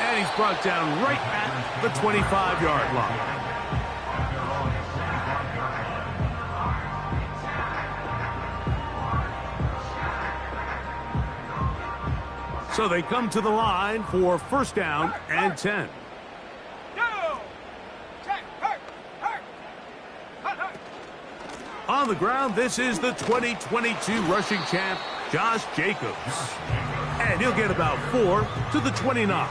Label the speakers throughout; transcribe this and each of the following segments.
Speaker 1: And he's brought down right at the 25-yard line. So they come to the line for first down and 10. On the ground, this is the 2022 rushing champ, Josh Jacobs. And he'll get about 4 to the 29.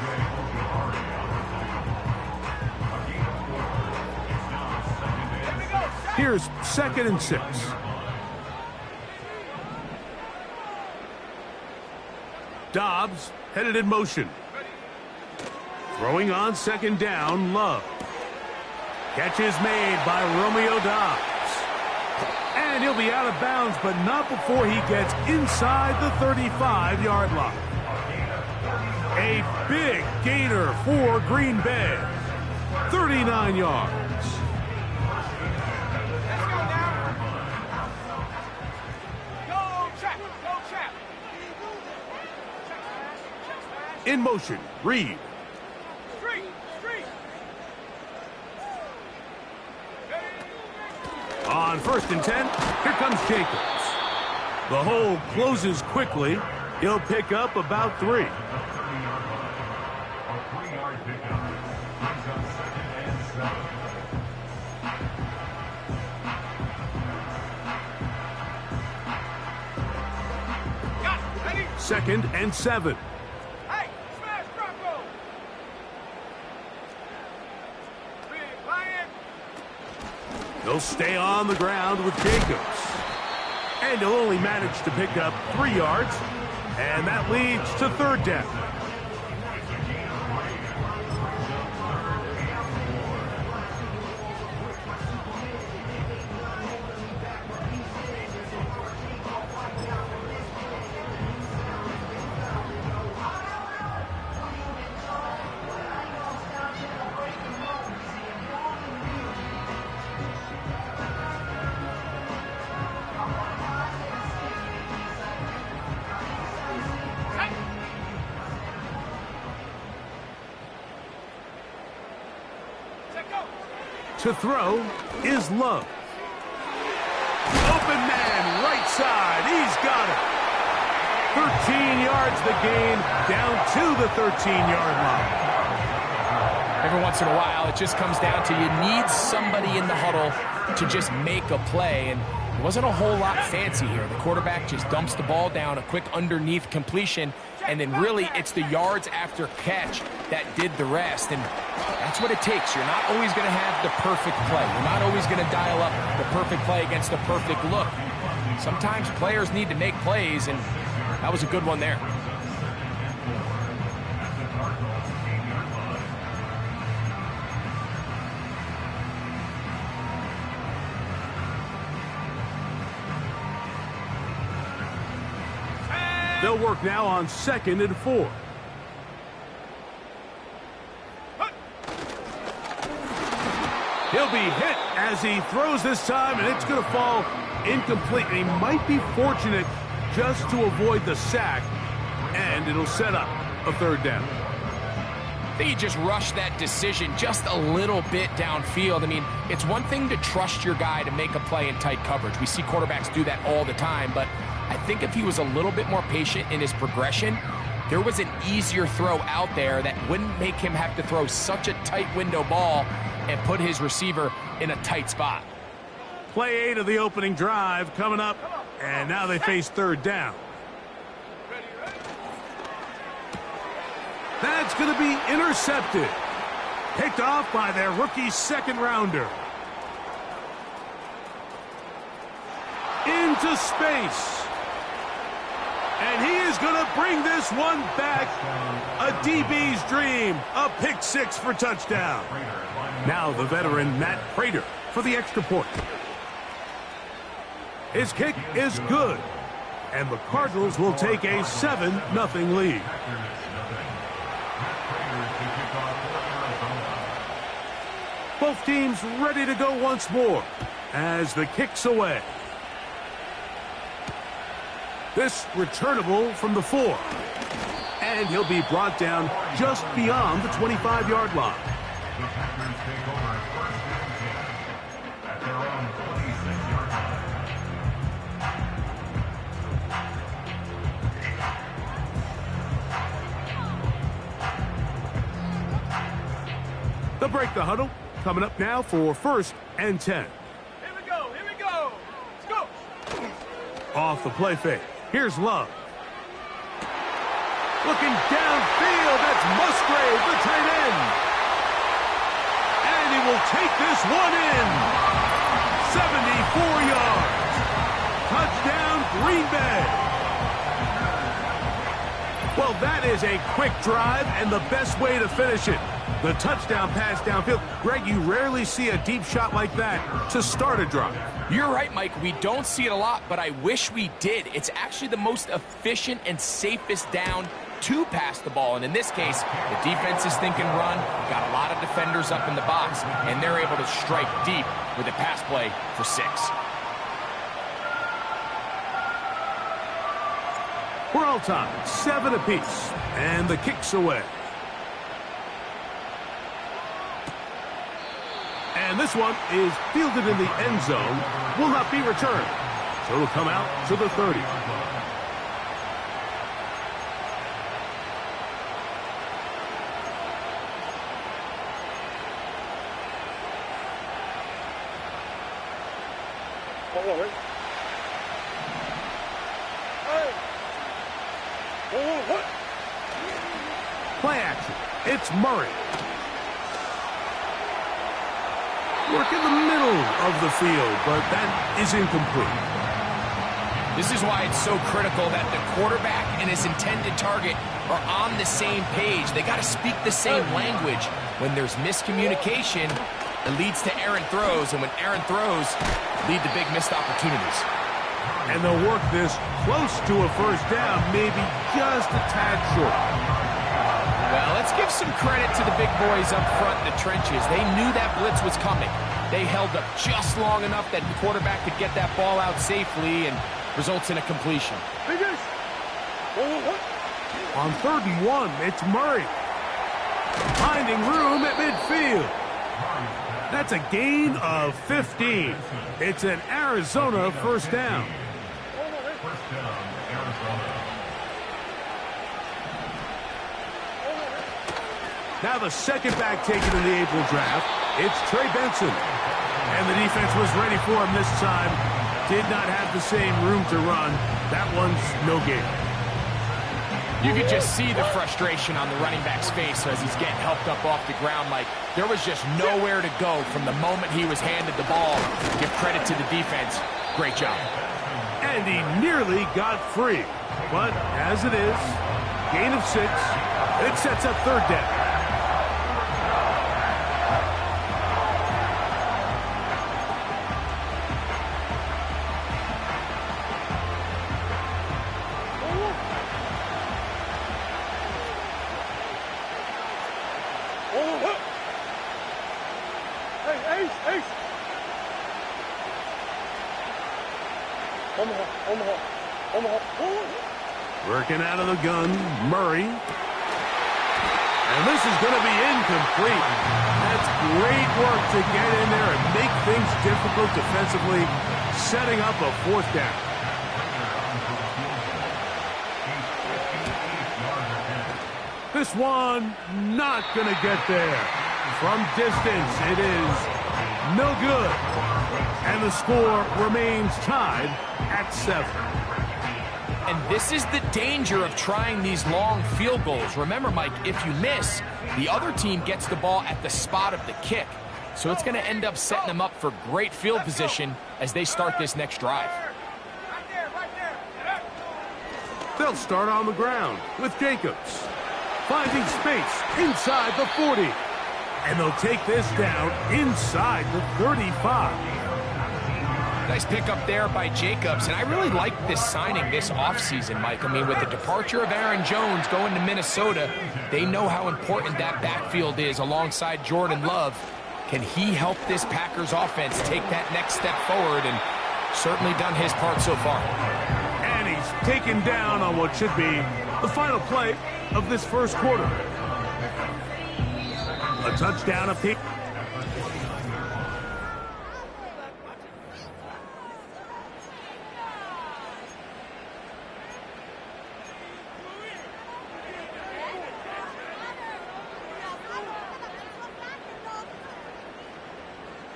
Speaker 1: Here's 2nd and 6. Dobbs headed in motion. Throwing on 2nd down, Love. Catch is made by Romeo Dobbs. And he'll be out of bounds, but not before he gets inside the 35-yard line. A big gainer for Green Bay. 39 yards. In motion, Reed. On 1st and 10, here comes Jacobs. The hole closes quickly. He'll pick up about 3. Second and 7. He'll stay on the ground with Jacobs. And he'll only manage to pick up 3 yards. And that leads to 3rd down. To throw is Love. Open man, right side. He's got it. 13 yards the gain, down to the 13-yard line.
Speaker 2: Every once in a while, it just comes down to you need somebody in the huddle to just make a play. And it wasn't a whole lot fancy here. The quarterback just dumps the ball down, a quick underneath completion, and then really it's the yards after catch that did the rest. And that's what it takes. You're not always going to have the perfect play. You're not always going to dial up the perfect play against the perfect look. Sometimes players need to make plays, and that was a good one there.
Speaker 1: They'll work now on 2nd and 4. He'll be hit as he throws this time, and it's going to fall incomplete. And he might be fortunate just to avoid the sack, and it'll set up a 3rd down.
Speaker 2: I think he just rushed that decision just a little bit downfield. I mean, it's one thing to trust your guy to make a play in tight coverage. We see quarterbacks do that all the time, but I think if he was a little bit more patient in his progression, there was an easier throw out there that wouldn't make him have to throw such a tight window ball and put his receiver in a tight spot.
Speaker 1: Play 8 of the opening drive coming up, and now they face 3rd down. That's going to be intercepted. Picked off by their rookie 2nd rounder. Into space. And he is going to bring this one back. A DB's dream. A pick 6 for touchdown. Now the veteran Matt Prater for the extra point. His kick is good. And the Cardinals will take a 7-0 lead. Both teams ready to go once more as the kick's away. This returnable from the 4. And and he'll be brought down just beyond the 25-yard line.
Speaker 3: The Packers take over at 1st and 10 at their own 26-yard line.
Speaker 1: They'll break the huddle. Coming up now for 1st and 10.
Speaker 4: Here we go. Let's go.
Speaker 1: Off the play fake. Here's Love. Looking downfield, that's Musgrave, the tight end. And he will take this one in. 74 yards. Touchdown, Green Bay. Well, that is a quick drive and the best way to finish it. The touchdown pass downfield. Greg, you rarely see a deep shot like that to start a drive.
Speaker 2: You're right, Mike. We don't see it a lot, but I wish we did. It's actually the most efficient and safest down to pass the ball. And in this case, the defense is thinking run, got a lot of defenders up in the box, and they're able to strike deep with a pass play for 6.
Speaker 1: We're all tied, 7 apiece, and the kick's away. And this one is fielded in the end zone, will not be returned. So it'll come out to the 30. Play action. It's Murray. Work in the middle of the field, but that is incomplete.
Speaker 2: This is why it's so critical that the quarterback and his intended target are on the same page. They got to speak the same language. When there's miscommunication, it leads to errant throws, and when errant throws lead to big missed opportunities.
Speaker 1: And they'll work this close to a first down, maybe just a tad short.
Speaker 2: Well, let's give some credit to the big boys up front in the trenches. They knew that blitz was coming. They held up just long enough that the quarterback could get that ball out safely and results in a completion.
Speaker 1: On 3rd and 1, it's Murray. Finding room at midfield. That's a gain of 15. It's an Arizona first down.
Speaker 3: First down, Arizona.
Speaker 1: Now the second back taken in the April draft, it's Trey Benson. And the defense was ready for him this time. Did not have the same room to run. That one's no gain.
Speaker 2: You could just see the frustration on the running back's face as he's getting helped up off the ground. Like, there was just nowhere to go from the moment he was handed the ball. Give credit to the defense. Great job.
Speaker 1: And he nearly got free. But as it is, gain of 6. It sets up 3rd down. Working out of the gun, Murray. And this is going to be incomplete. That's great work to get in there and make things difficult defensively, setting up a 4th down. This one not going to get there. From distance, it is no good. And the score remains tied at 7.
Speaker 2: And this is the danger of trying these long field goals. Remember, Mike, if you miss, the other team gets the ball at the spot of the kick. So it's going to end up setting them up for great field position as they start this next drive.
Speaker 1: They'll start on the ground with Jacobs. Finding space inside the 40. And they'll take this down inside the 35.
Speaker 2: Nice pickup there by Jacobs, and I really like this signing this offseason, Mike. I mean, with the departure of Aaron Jones going to Minnesota, they know how important that backfield is alongside Jordan Love. Can he help this Packers offense take that next step forward? And certainly done his part so far.
Speaker 1: And he's taken down on what should be The final play of this first quarter. A touchdown apiece.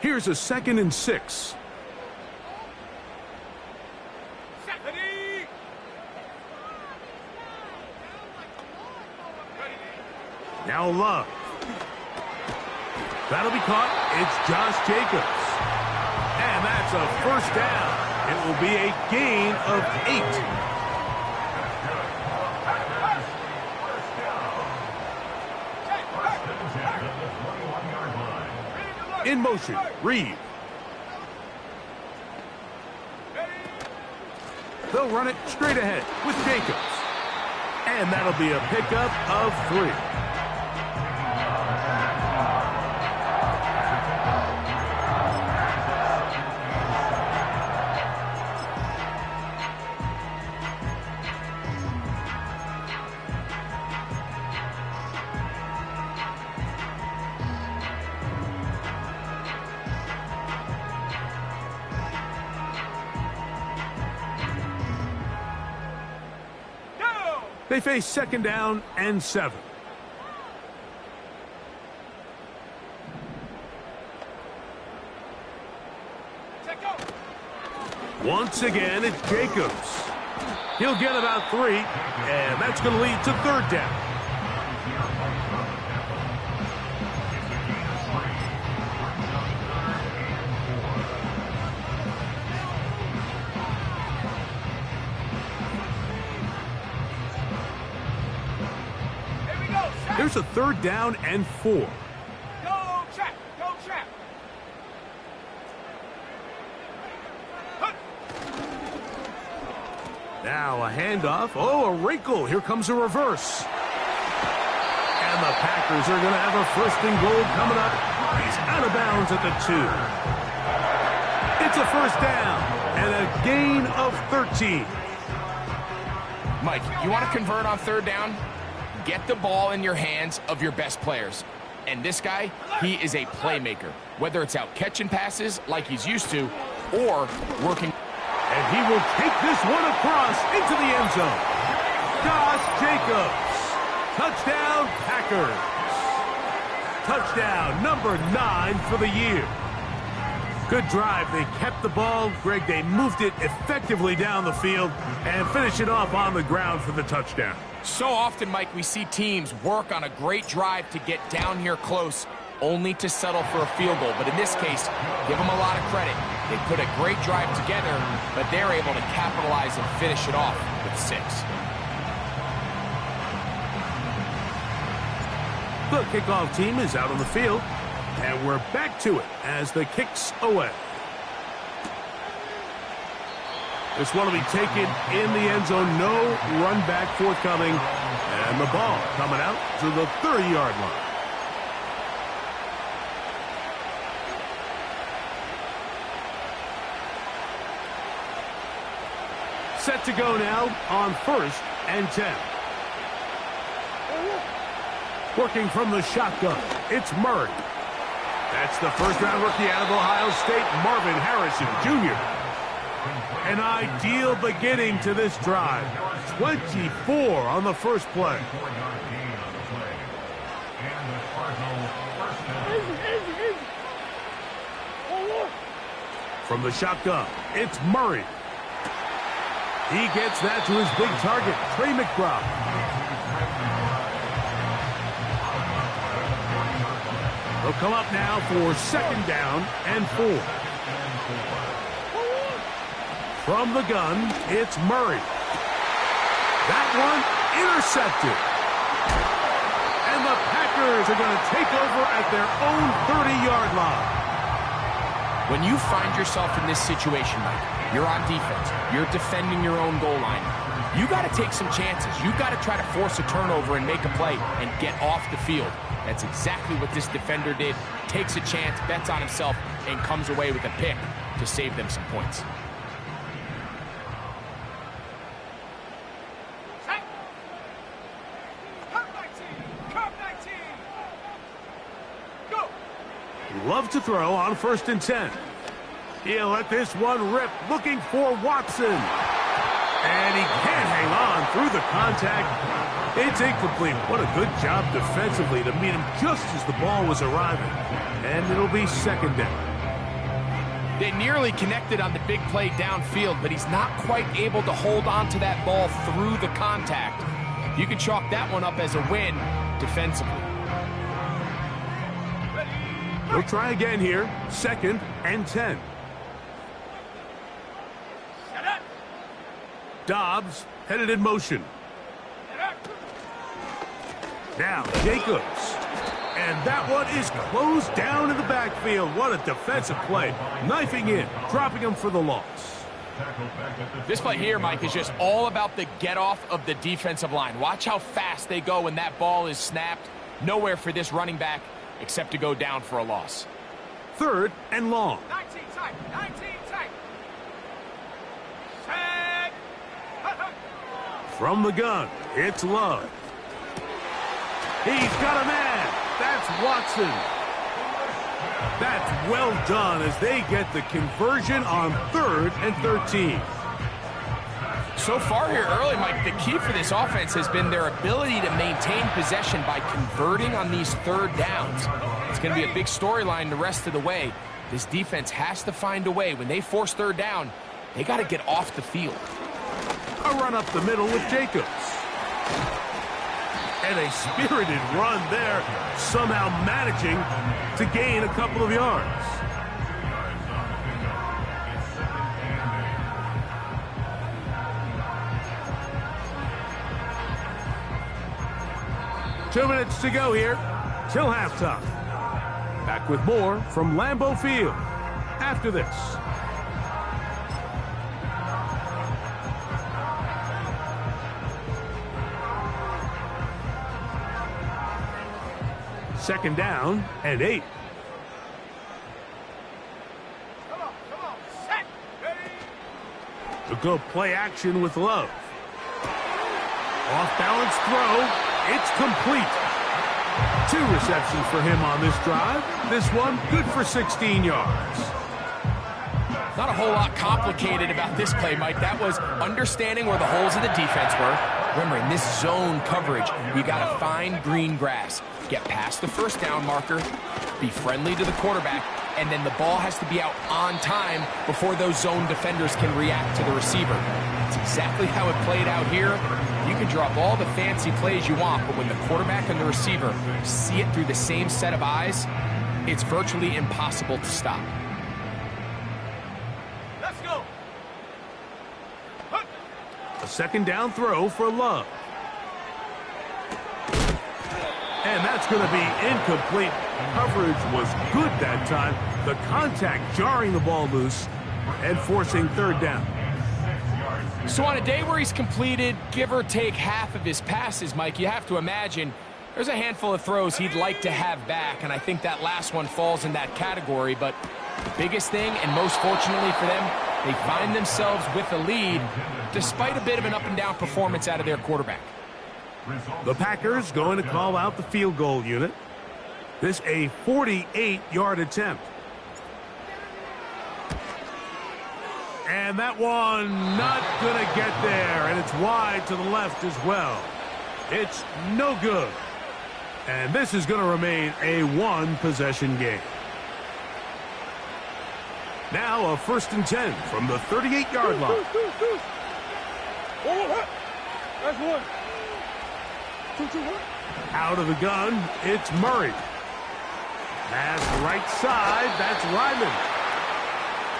Speaker 1: Here's a 2nd and 6. Now Love. That'll be caught. It's Josh Jacobs. And that's a first down. It will be a gain of 8. In motion, Reed. They'll run it straight ahead with Jacobs. And that'll be a pickup of 3. They face 2nd down and 7. Once again, it's Jacobs. He'll get about 3, and that's going to lead to 3rd down. Here's a 3rd down and 4.
Speaker 4: Go, check. Go, check.
Speaker 1: Now a handoff. Oh, a wrinkle. Here comes a reverse. And the Packers are going to have a 1st and goal coming up. He's out of bounds at the 2. It's a 1st down and a gain of 13.
Speaker 2: Mike, you want to convert on 3rd down? Get the ball in your hands of your best players. And this guy, he is a playmaker. Whether it's out catching passes like he's used to or working.
Speaker 1: And he will take this one across into the end zone. Josh Jacobs. Touchdown, Packers. Touchdown number 9 for the year. Good drive. They kept the ball. Greg, they moved it effectively down the field and finished it off on the ground for the touchdown.
Speaker 2: So often, Mike, we see teams work on a great drive to get down here close, only to settle for a field goal. But in this case, give them a lot of credit. They put a great drive together, but they're able to capitalize and finish it off with 6.
Speaker 1: The kickoff team is out on the field, and we're back to it as the kick's away. This one will be taken in the end zone. No run back forthcoming. And the ball coming out to the 30-yard line. Set to go now on 1st and 10. Working from the shotgun, it's Murray. That's the 1st-round rookie out of Ohio State, Marvin Harrison Jr. An ideal beginning to this drive. 24 on the first play. From the shotgun, it's Murray. He gets that to his big target, Trey McBride. They'll come up now for 2nd down and 4. From the gun, it's Murray. That one intercepted. And the Packers are going to take over at their own 30-yard line.
Speaker 2: When you find yourself in this situation, Mike, you're on defense, you're defending your own goal line, you got to take some chances. You got to try to force a turnover and make a play and get off the field. That's exactly what this defender did. Takes a chance, bets on himself, and comes away with a pick to save them some points.
Speaker 1: Love to throw on 1st and 10. He'll let this one rip, looking for Watson. And he can't hang on through the contact. It's incomplete. What a good job defensively to meet him just as the ball was arriving. And it'll be 2nd down.
Speaker 2: They nearly connected on the big play downfield, but he's not quite able to hold on to that ball through the contact. You can chalk that one up as a win defensively.
Speaker 1: He'll try again here. 2nd and 10. Dobbs headed in motion. Now Jacobs. And that one is closed down in the backfield. What a defensive play. Knifing in, dropping him for the loss.
Speaker 2: This play here, Mike, is just all about the get-off of the defensive line. Watch how fast they go when that ball is snapped. Nowhere for this running back except to go down for a loss.
Speaker 1: 3rd and long.
Speaker 4: 19 tight, 19 tight.
Speaker 1: From the gun, it's Love. He's got a man. That's Watson. That's well done as they get the conversion on 3rd and 13.
Speaker 2: So far here early, Mike, the key for this offense has been their ability to maintain possession by converting on these 3rd downs. It's going to be a big storyline the rest of the way. This defense has to find a way. When they force 3rd down, they got to get off the field.
Speaker 1: A run up the middle with Jacobs. And a spirited run there, somehow managing to gain a couple of yards. Two minutes to go here till halftime. Back with more from Lambeau Field after this. Second down and 8.
Speaker 4: Come on, set, ready.
Speaker 1: To go play action with Love. Off balance throw. It's complete. 2 receptions for him on this drive. This one good for 16 yards.
Speaker 2: Not a whole lot complicated about this play, Mike. That was understanding where the holes of the defense were. Remember, in this zone coverage, you got to find green grass. Get past the 1st down marker, be friendly to the quarterback, and then the ball has to be out on time before those zone defenders can react to the receiver. That's exactly how it played out here. You can drop all the fancy plays you want, but when the quarterback and the receiver see it through the same set of eyes, it's virtually impossible to stop.
Speaker 4: Let's go.
Speaker 1: A 2nd down throw for Love. And that's going to be incomplete. Coverage was good that time. The contact jarring the ball loose and forcing 3rd down.
Speaker 2: So on a day where he's completed, give or take half of his passes, Mike, you have to imagine there's a handful of throws he'd like to have back, and I think that last one falls in that category. But the biggest thing, and most fortunately for them, they find themselves with a lead despite a bit of an up-and-down performance out of their quarterback.
Speaker 1: The Packers going to call out the field goal unit. This a 48-yard attempt. And that one not going to get there, and it's wide to the left as well. It's no good. And this is going to remain a 1-possession game. Now a 1st and 10 from the 38-yard line.
Speaker 4: That's one.
Speaker 1: Out of the gun, it's Murray. Pass right side, that's Ryman.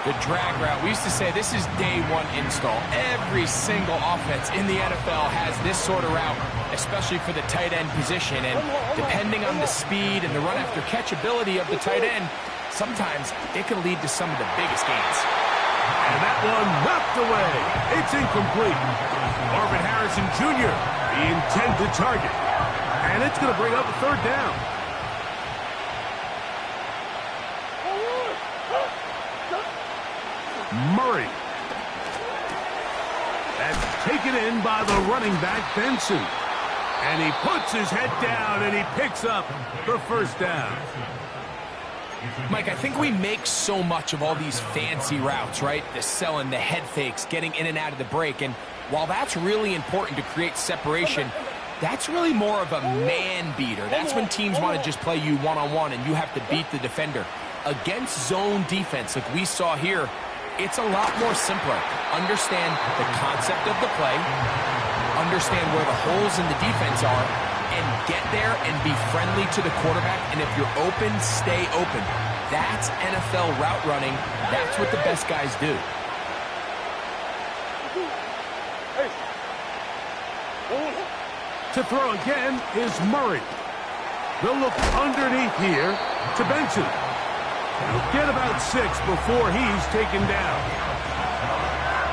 Speaker 2: The drag route. We used to say this is day 1 install. Every single offense in the NFL has this sort of route, especially for the tight end position. And depending on the speed and the run after catch ability of the tight end, sometimes it can lead to some of the biggest gains.
Speaker 1: And that one knocked away. It's incomplete. Marvin Harrison Jr., the intended target. And it's going to bring up a 3rd down. Murray. That's taken in by the running back, Benson. And he puts his head down and he picks up the 1st down.
Speaker 2: Mike, I think we make so much of all these fancy routes, right? The selling, the head fakes, getting in and out of the break. And while that's really important to create separation, that's really more of a man beater. That's when teams want to just play you one-on-one and you have to beat the defender. Against zone defense like we saw here, it's a lot more simpler. Understand the concept of the play, understand where the holes in the defense are, and get there and be friendly to the quarterback. And if you're open, stay open. That's NFL route running. That's what the best guys do.
Speaker 1: To throw again is Murray. They'll look underneath here to Benson. He'll get about 6 before he's taken down.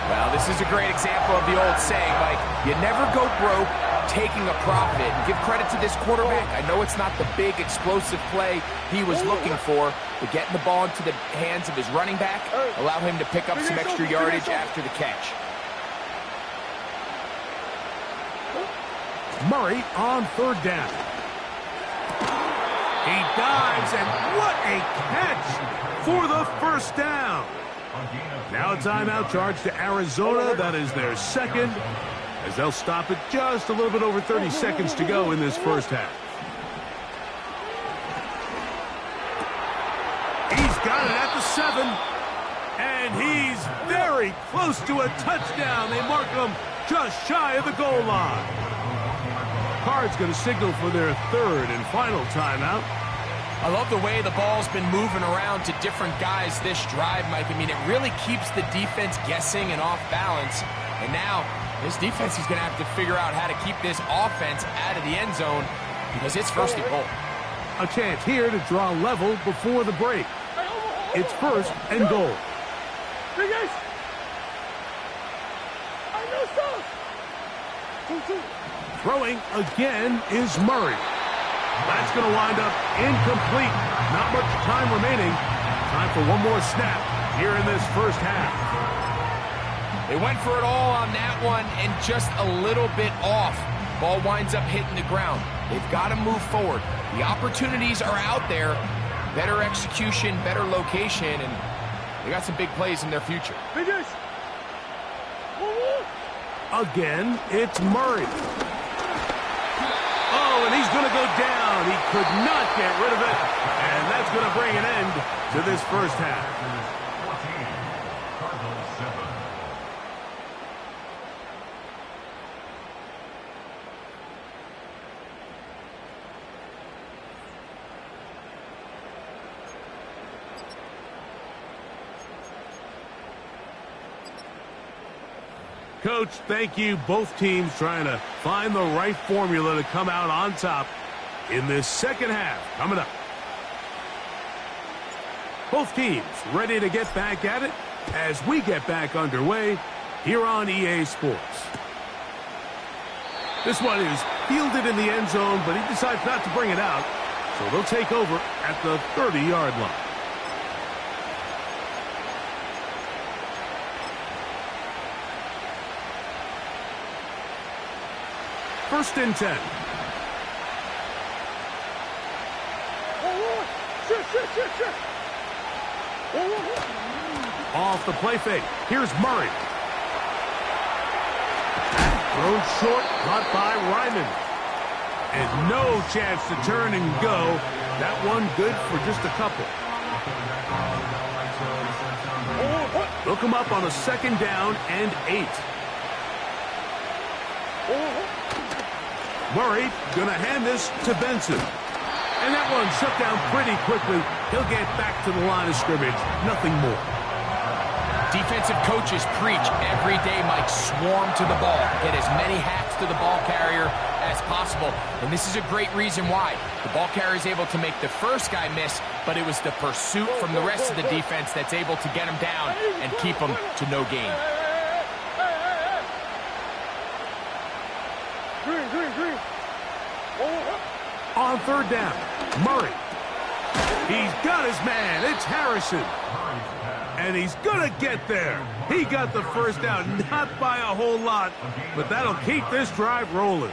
Speaker 2: Well, this is a great example of the old saying, Mike, you never go broke taking a profit. And give credit to this quarterback. I know it's not the big explosive play he was looking for, but getting the ball into the hands of his running back, allow him to pick up some extra yardage after the catch.
Speaker 1: Murray on 3rd down. He dives, and what a catch for the 1st down. Now a timeout charge to Arizona. That is their 2nd, as they'll stop it just a little bit over 30 seconds to go in this 1st half. He's got it at the 7, and he's very close to a touchdown. They mark him just shy of the goal line. Card's going to signal for their 3rd and final timeout.
Speaker 2: I love the way the ball's been moving around to different guys this drive, Mike. I mean, it really keeps the defense guessing and off balance. And now, this defense is going to have to figure out how to keep this offense out of the end zone because it's 1st and goal.
Speaker 1: A chance here to draw level before the break. It's 1st and goal. Throwing again is Murray. That's going to wind up incomplete. Not much time remaining. Time for one more snap here in this 1st half.
Speaker 2: They went for it all on that one and just a little bit off. Ball winds up hitting the ground. They've got to move forward. The opportunities are out there. Better execution, better location, and they got some big plays in their future.
Speaker 1: Again, it's Murray. Oh, and he's going to go down. He could not get rid of it, and that's going to bring an end to this 1st half.
Speaker 3: 14, Cardinals 7.
Speaker 1: Coach, thank you. Both teams trying to find the right formula to come out on top in this 2nd half. Coming up. Both teams ready to get back at it as we get back underway here on EA Sports. This one is fielded in the end zone, but he decides not to bring it out, so they'll take over at the 30-yard line. First and 10. Off the play fake. Here's Murray. Thrown short, caught by Ryman. And no chance to turn and go. That one good for just a couple. They'll come up on a 2nd down and 8. Murray going to hand this to Benson. And that one shut down pretty quickly. He'll get back to the line of scrimmage. Nothing more.
Speaker 2: Defensive coaches preach every day, Mike, swarm to the ball. Get as many hacks to the ball carrier as possible. And this is a great reason why. The ball carrier is able to make the first guy miss, but it was the pursuit from the rest of the defense that's able to get him down and keep him to no gain.
Speaker 1: On 3rd down, Murray. He's got his man. It's Harrison. And he's going to get there. He got the 1st down, not by a whole lot, but that'll keep this drive rolling.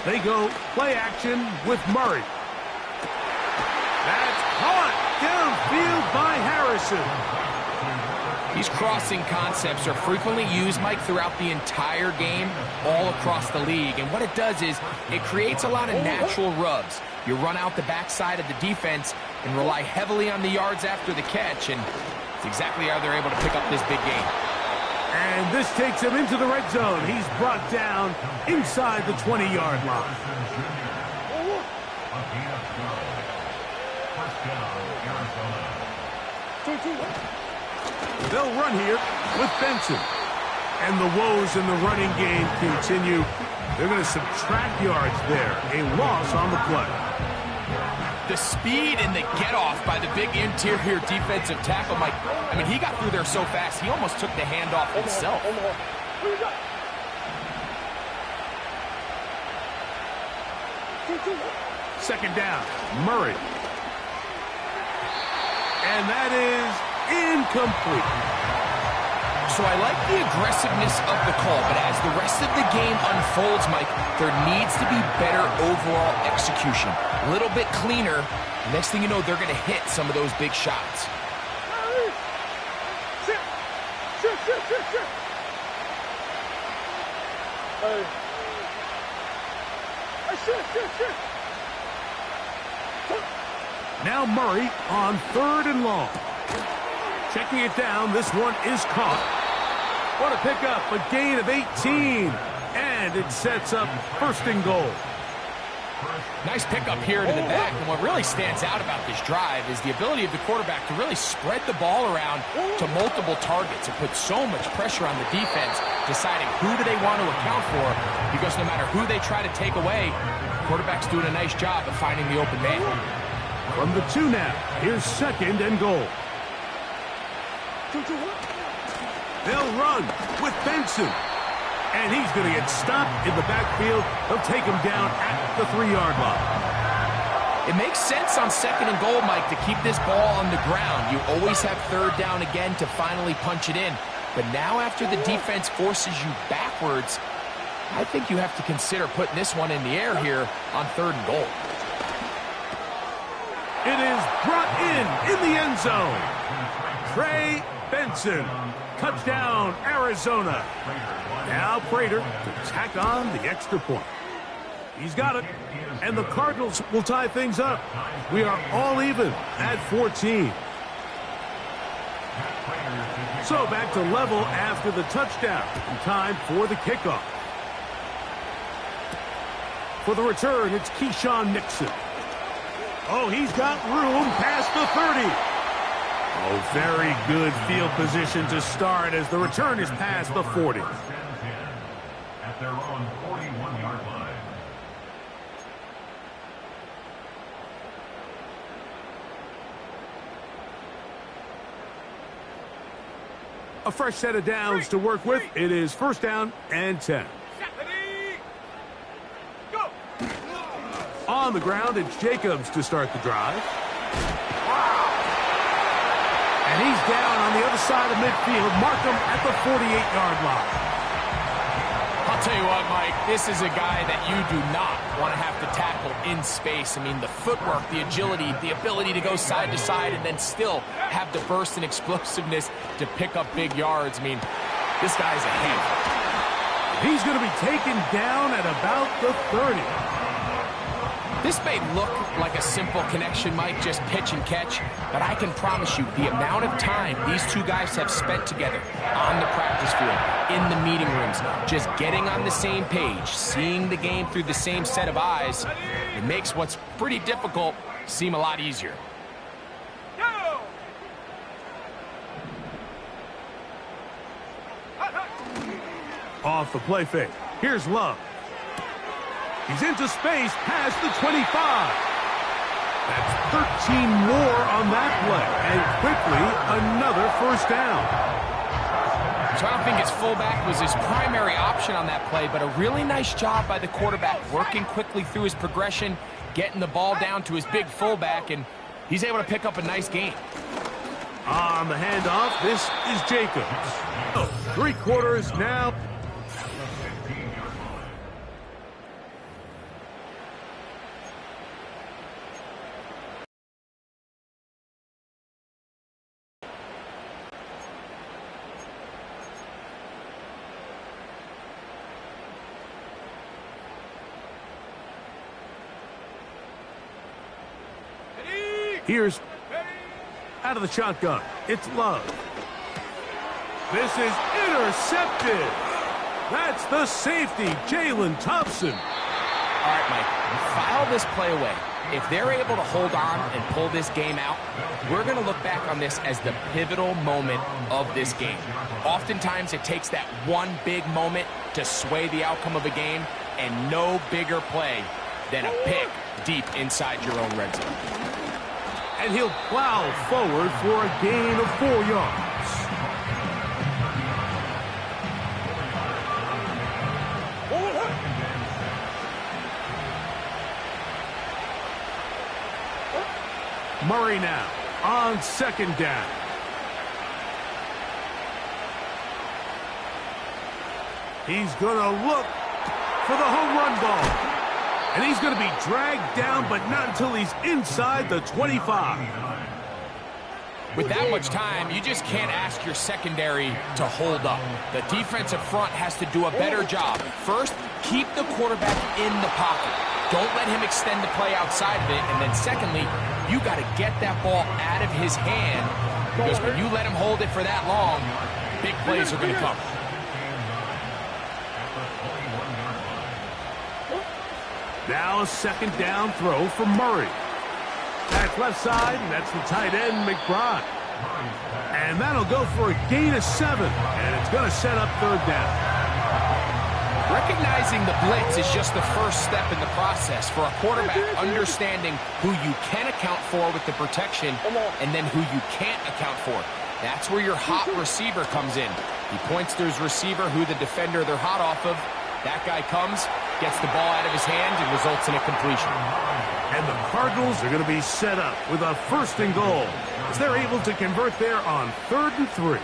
Speaker 1: They go play action with Murray. That's caught downfield by Harrison.
Speaker 2: These crossing concepts are frequently used, Mike, throughout the entire game, all across the league. And what it does is it creates a lot of natural rubs. You run out the backside of the defense and rely heavily on the yards after the catch, and it's exactly how they're able to pick up this big game.
Speaker 1: And this takes him into the red zone. He's brought down inside the 20-yard line. They'll run here with Benson. And the woes in the running game continue. They're going to subtract yards there. A loss on the play.
Speaker 2: The speed and the get-off by the big interior defensive tackle, Mike. I mean, he got through there so fast, he almost took the handoff himself.
Speaker 1: Second down, Murray. And that is incomplete.
Speaker 2: So I like the aggressiveness of the call, but as the rest of the game unfolds, Mike, there needs to be better overall execution. A little bit cleaner. Next thing you know, they're going to hit some of those big shots.
Speaker 1: Now Murray on 3rd and long. Checking it down, this one is caught. What a pickup, a gain of 18. And it sets up 1st and goal.
Speaker 2: Nice pickup here to the back, and what really stands out about this drive is the ability of the quarterback to really spread the ball around to multiple targets. It puts so much pressure on the defense, deciding who do they want to account for, because no matter who they try to take away, the quarterback's doing a nice job of finding the open man.
Speaker 1: From the 2 now, here's 2nd and goal. They'll run with Benson. And he's going to get stopped in the backfield. They'll take him down at the 3-yard line.
Speaker 2: It makes sense on 2nd and goal, Mike, to keep this ball on the ground. You always have 3rd down again to finally punch it in. But now after the defense forces you backwards, I think you have to consider putting this one in the air here on 3rd and goal.
Speaker 1: It is brought in the end zone. Trey Benson. Touchdown, Arizona. Now Prater to tack on the extra point. He's got it. And the Cardinals will tie things up. We are all even at 14. So back to level after the touchdown. And time for the kickoff. For the return, it's Keyshawn Nixon. Oh, he's got room past the 30. Oh, very good field position to start as the return is past the 40.
Speaker 3: At their own 41-yard line.
Speaker 1: A fresh set of downs to work with. It is 1st down and 10. On the ground, it's Jacobs to start the drive. And he's down on the other side of midfield. Mark him at the 48-yard line.
Speaker 2: I'll tell you what, Mike, this is a guy that you do not want to have to tackle in space. I mean, the footwork, the agility, the ability to go side to side and then still have the burst and explosiveness to pick up big yards. I mean, this guy's a handful.
Speaker 1: He's going to be taken down at about the 30.
Speaker 2: This may look like a simple connection, Mike, just pitch and catch, but I can promise you the amount of time these two guys have spent together on the practice field, in the meeting rooms, just getting on the same page, seeing the game through the same set of eyes, it makes what's pretty difficult seem a lot easier.
Speaker 1: Off the play fake. Here's Love. He's into space past the 25. That's 13 more on that play. And quickly, another 1st down.
Speaker 2: So I don't think his fullback was his primary option on that play, but a really nice job by the quarterback working quickly through his progression, getting the ball down to his big fullback, and he's able to pick up a nice gain.
Speaker 1: On the handoff, this is Jacobs. 3 quarters now. Here's out of the shotgun. It's Love. This is intercepted. That's the safety, Jalen Thompson.
Speaker 2: All right, Mike, file this play away. If they're able to hold on and pull this game out, we're going to look back on this as the pivotal moment of this game. Oftentimes, it takes that one big moment to sway the outcome of a game, and no bigger play than a pick deep inside your own red zone.
Speaker 1: And he'll plow forward for a gain of 4 yards. Murray now on second down. He's going to look for the home run ball. And he's going to be dragged down, but not until he's inside the 25.
Speaker 2: With that much time, you just can't ask your secondary to hold up. The defensive front has to do a better job. First, keep the quarterback in the pocket. Don't let him extend the play outside of it. And then secondly, you got to get that ball out of his hand, because when you let him hold it for that long, big plays are going to come.
Speaker 1: Now a second down throw from Murray. That's left side, and that's the tight end, McBride. And that'll go for a gain of 7, and it's going to set up third down.
Speaker 2: Recognizing the blitz is just the first step in the process for a quarterback, understanding who you can account for with the protection and then who you can't account for. That's where your hot receiver comes in. He points to his receiver, who the defender they're hot off of. That guy comes, gets the ball out of his hand, and results in a completion.
Speaker 1: And the Cardinals are going to be set up with a 1st and goal, as they're able to convert there on 3rd and 3.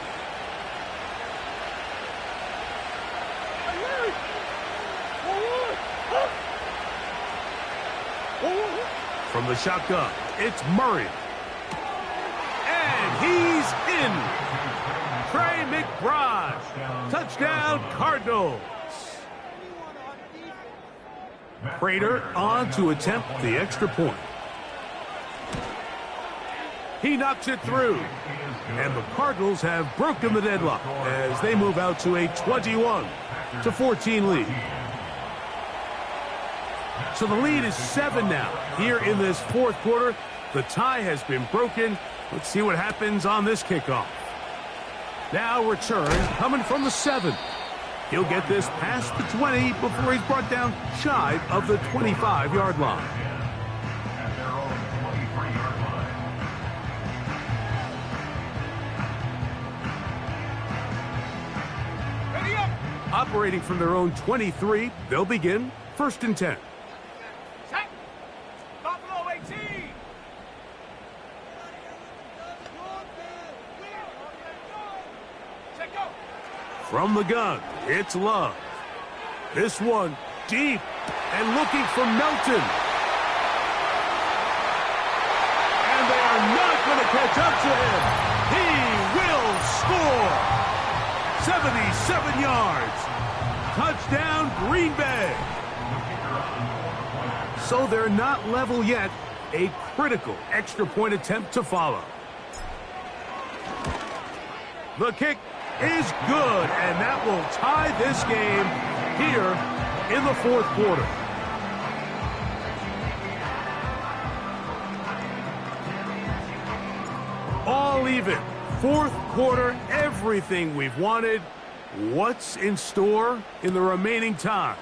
Speaker 1: From the shotgun, it's Murray. And he's in. Trey McBride. Touchdown, Cardinals. Prater on to attempt the extra point. He knocks it through. And the Cardinals have broken the deadlock as they move out to a 21-14 lead. So the lead is 7 now. Here in this 4th quarter, the tie has been broken. Let's see what happens on this kickoff. Now return coming from the 7. He'll get this past the 20 before he's brought down shy of the 25-yard line.
Speaker 3: At their own 23-yard line.
Speaker 4: Ready up.
Speaker 1: Operating from their own 23, they'll begin 1st and 10.
Speaker 4: Set. Buffalo 18. Check go.
Speaker 1: From the gun, it's Love. This one deep and looking for Melton. And they are not going to catch up to him. He will score. 77 yards. Touchdown, Green Bay. So they're not level yet. A critical extra point attempt to follow. The kick is good, and that will tie this game here in the 4th quarter. All even. 4th quarter, everything we've wanted. What's in store in the remaining time?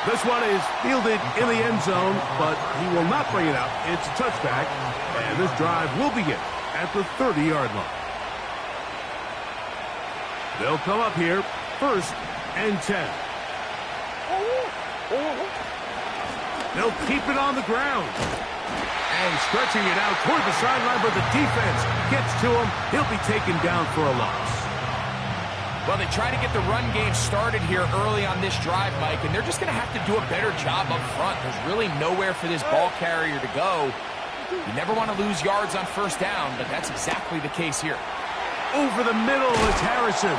Speaker 1: This one is fielded in the end zone, but he will not bring it out. It's a touchback, and this drive will begin at the 30-yard line. They'll come up here, 1st and 10. They'll keep it on the ground. And stretching it out toward the sideline, but the defense gets to him. He'll be taken down for a loss.
Speaker 2: Well, they try to get the run game started here early on this drive, Mike, and they're just going to have to do a better job up front. There's really nowhere for this ball carrier to go. You never want to lose yards on 1st down, but that's exactly the case here.
Speaker 1: Over the middle, it's Harrison.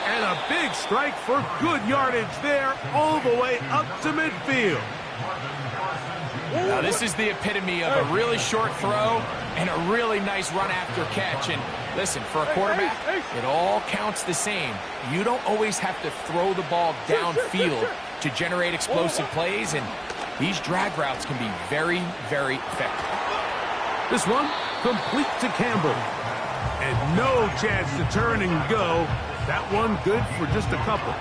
Speaker 1: And a big strike for good yardage there all the way up to midfield.
Speaker 2: Now, this is the epitome of a really short throw and a really nice run after catch. And listen, for a quarterback, it all counts the same. You don't always have to throw the ball downfield to generate explosive plays, and these drag routes can be very, very effective.
Speaker 1: This one complete to Campbell. And no chance to turn and go. That one good for just a couple.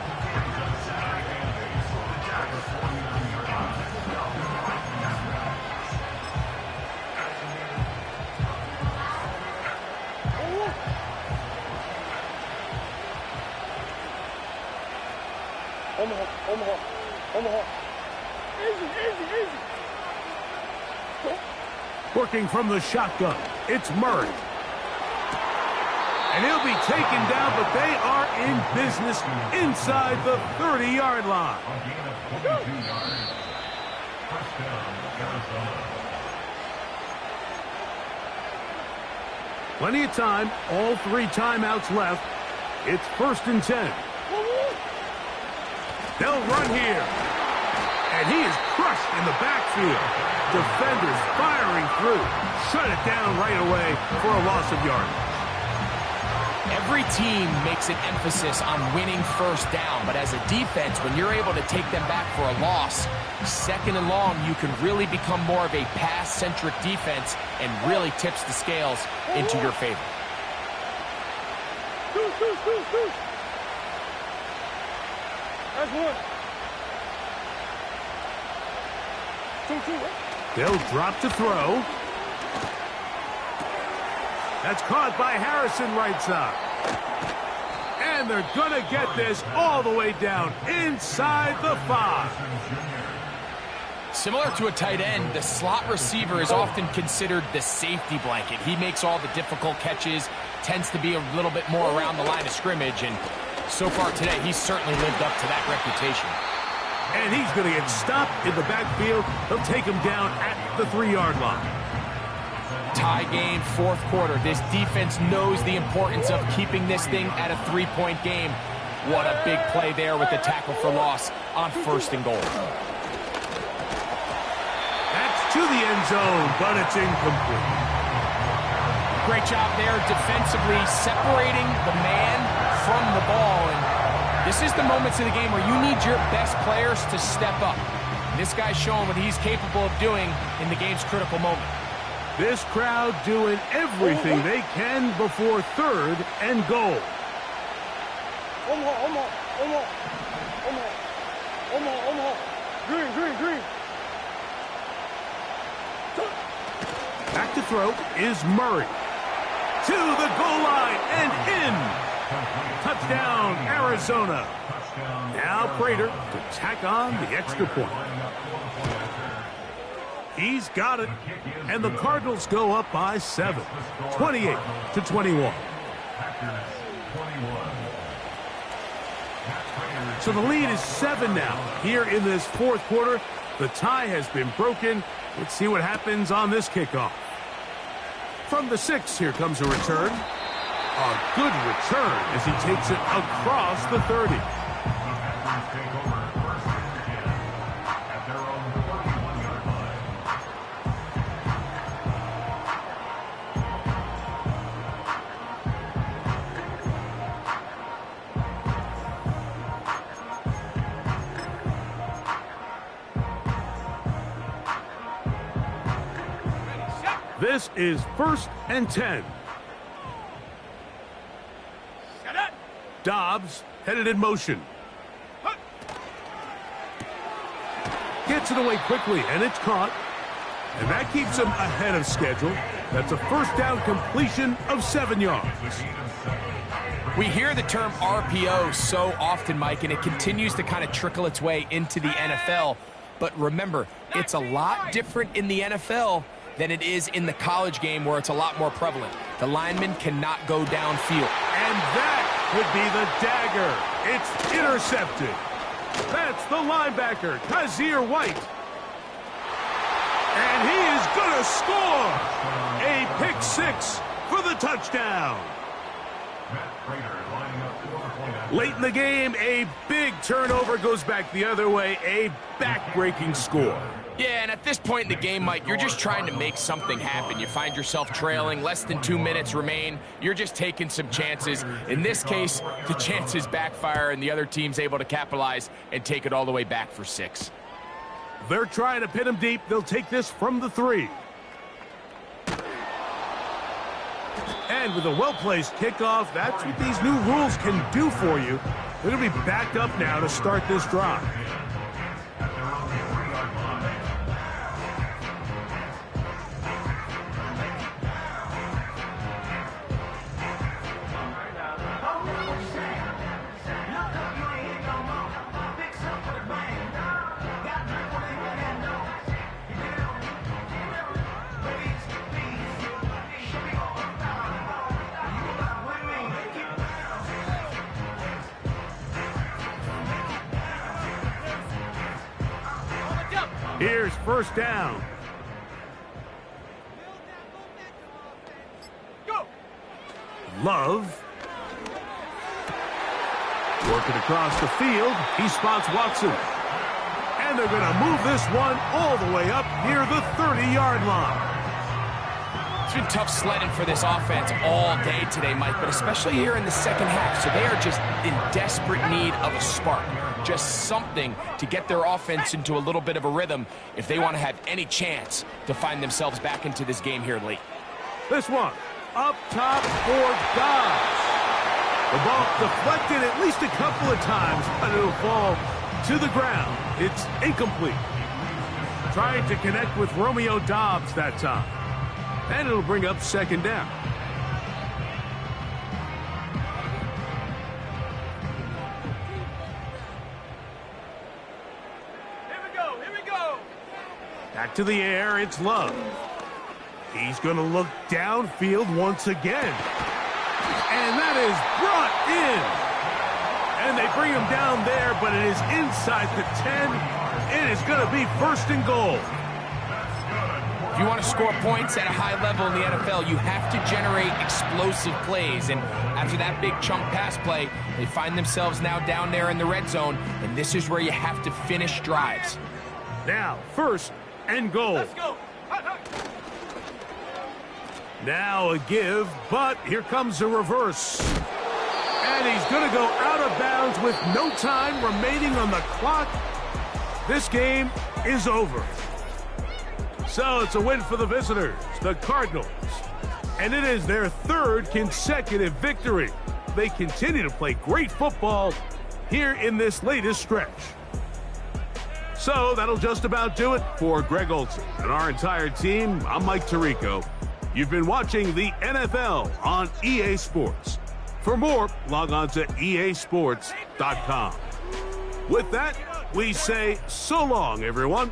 Speaker 4: Omaha. Easy.
Speaker 1: Working from the shotgun, it's Murray. And he'll be taken down, but they are in business inside the 30-yard line. Plenty of time, all 3 timeouts left. It's 1st and 10. They'll run here. And he is crushed in the backfield. Defenders firing through. Shut it down right away for a loss of yardage.
Speaker 2: Every team makes an emphasis on winning first down, but as a defense, when you're able to take them back for a loss, 2nd and long, you can really become more of a pass-centric defense and really tips the scales into your favor.
Speaker 4: That's one. 2.
Speaker 1: They'll drop to throw. That's caught by Harrison right side. And they're going to get this all the way down inside the 5.
Speaker 2: Similar to a tight end, the slot receiver is often considered the safety blanket. He makes all the difficult catches, tends to be a little bit more around the line of scrimmage, and so far today, he's certainly lived up to that reputation.
Speaker 1: And he's going to get stopped in the backfield. They'll take him down at the 3-yard line.
Speaker 2: Tie game, 4th quarter. This defense knows the importance of keeping this thing at a 3-point game. What a big play there with the tackle for loss on 1st and goal.
Speaker 1: That's to the end zone, but it's incomplete.
Speaker 2: Great job there defensively, separating the man from the ball. And this is the moments of the game where you need your best players to step up. This guy's showing what he's capable of doing in the game's critical moment.
Speaker 1: This crowd doing everything they can before 3rd and goal.
Speaker 4: Omaha. Green.
Speaker 1: Back to throw is Murray. To the goal line and in. Touchdown, Arizona. Now Prater to tack on the extra point. He's got it. And the Cardinals go up by 7. 28-21. So the lead is 7 now. Here in this 4th quarter, the tie has been broken. Let's see what happens on this kickoff. From the 6, here comes a return. A good return as he takes it across the 30. This is 1st and 10. Dobbs headed in motion. Gets it away quickly, and it's caught. And that keeps him ahead of schedule. That's a 1st down completion of 7 yards.
Speaker 2: We hear the term RPO so often, Mike, and it continues to kind of trickle its way into the NFL. But remember, it's a lot different in the NFL than it is in the college game where it's a lot more prevalent. The lineman cannot go downfield.
Speaker 1: And that would be the dagger. It's intercepted. That's the linebacker, Kazir White. And he is going to score. A pick 6 for the touchdown.
Speaker 3: Matt Prater lining up for the point
Speaker 1: Late in the game, a big turnover goes back the other way, a back-breaking score.
Speaker 2: Yeah, and at this point in the game, Mike, you're just trying to make something happen. You find yourself trailing, less than 2 minutes remain. You're just taking some chances. In this case, the chances backfire, and the other team's able to capitalize and take it all the way back for 6.
Speaker 1: They're trying to pin him deep. They'll take this from the 3. And with a well-placed kickoff, that's what these new rules can do for you. They're going to be backed up now to start this drive. Here's first down.
Speaker 4: Go.
Speaker 1: Love. Working across the field. He spots Watson. And they're going to move this one all the way up near the 30-yard line.
Speaker 2: It's been tough sledding for this offense all day today, Mike, but especially here in the second half. So they are just in desperate need of a spark. Just something to get their offense into a little bit of a rhythm if they want to have any chance to find themselves back into this game here late.
Speaker 1: This one up top for Dobbs. The ball deflected at least a couple of times, but it'll fall to the ground. It's incomplete. Trying to connect with Romeo Dobbs that time. And it'll bring up second down.
Speaker 4: Here we go.
Speaker 1: Back to the air, it's Love. He's going to look downfield once again. And that is brought in. And they bring him down there, but it is inside the 10. It is going to be first and goal.
Speaker 2: If you want to score points at a high level in the NFL, you have to generate explosive plays. And after that big chunk pass play, they find themselves now down there in the red zone, and this is where you have to finish drives.
Speaker 1: Now, first and goal.
Speaker 4: Let's go.
Speaker 1: Now a give, but here comes a reverse. And he's going to go out of bounds with no time remaining on the clock. This game is over. So it's a win for the visitors, the Cardinals. And it is their 3rd consecutive victory. They continue to play great football here in this latest stretch. So that'll just about do it for Greg Olsen and our entire team. I'm Mike Tirico. You've been watching the NFL on EA Sports. For more, log on to easports.com. With that, we say so long, everyone.